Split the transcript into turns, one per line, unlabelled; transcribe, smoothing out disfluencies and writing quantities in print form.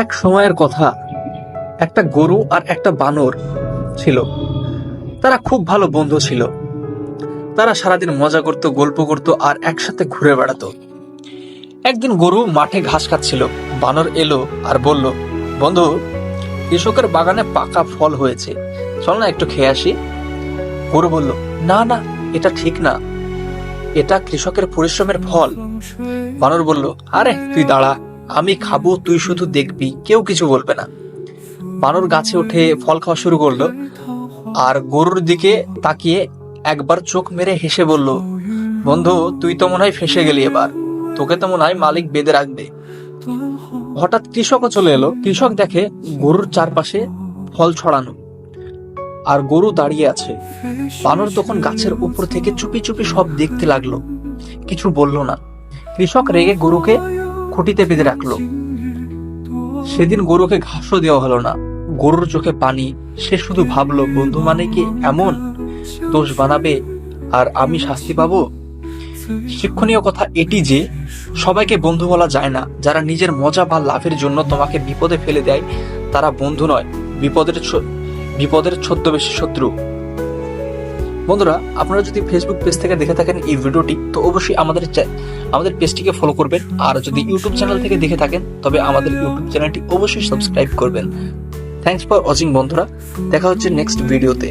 এক সময়ের কথা, একটা গরু আর একটা বানর ছিল। তারা খুব ভালো বন্ধু ছিল। তারা সারাদিন মজা করত, গল্প করত আর একসাথে ঘুরে বেড়াতো। একদিন গরু মাঠে ঘাস খাচ্ছিল। বানর এলো আর বলল, বন্ধু, কৃষকের বাগানে পাকা ফল হয়েছে, চল না একটু খেয়ে আসি। গরু বলল, না না, এটা ঠিক না, এটা কৃষকের পরিশ্রমের ফল। বানর বলল, আরে তুই দাঁড়া, আমি খাবো, তুই শুধু দেখবি, কেউ কিছু বলবে না। বানর গাছে উঠে ফল খাওয়া শুরু করলো আর গরুর দিকে তাকিয়ে একবার চোখ মেরে হেসে বলল, বন্ধু, তুই তো মনে হয় ফেঁসে গেলি, এবার তোকে তো মনে হয় মালিক বেঁধে রাখবে। হঠাৎ কৃষকও চলে এলো। কৃষক দেখে গরুর চারপাশে ফল ছড়ানো আর গরু দাঁড়িয়ে আছে। বানর তখন গাছের উপর থেকে চুপি চুপি সব দেখতে লাগলো, কিছু বলল না। কৃষক রেগে গরুকে খুঁটিতে বেঁধে রাখলো। সেদিন গরুকে ঘাসও দেওয়া হলো না। গরুর চোখে পানি। সে শুধু ভাবলো, বন্ধু মানে কি এমন দোষ বানাবে আর আমি শাস্তি পাবো? শিক্ষণীয় কথা এটি যে সবাইকে বন্ধু বলা যায় না। যারা নিজের মজা বা লাভের জন্য তোমাকে বিপদে ফেলে দেয়, তারা বন্ধু নয়, বিপদের ছদ্মবেশী শত্রু। বন্ধুরা, আপনারা যদি ফেসবুক পেজ থেকে দেখে থাকেন এই ভিডিওটি, তো অবশ্যই আমাদের পেজটিকে ফলো করবেন। আর যদি ইউটিউব চ্যানেল থেকে দেখে থাকেন, তবে আমাদের ইউটিউব চ্যানেলটি অবশ্যই সাবস্ক্রাইব করবেন। থ্যাঙ্কস ফর ওয়াচিং বন্ধুরা, দেখা হচ্ছে নেক্সট ভিডিওতে।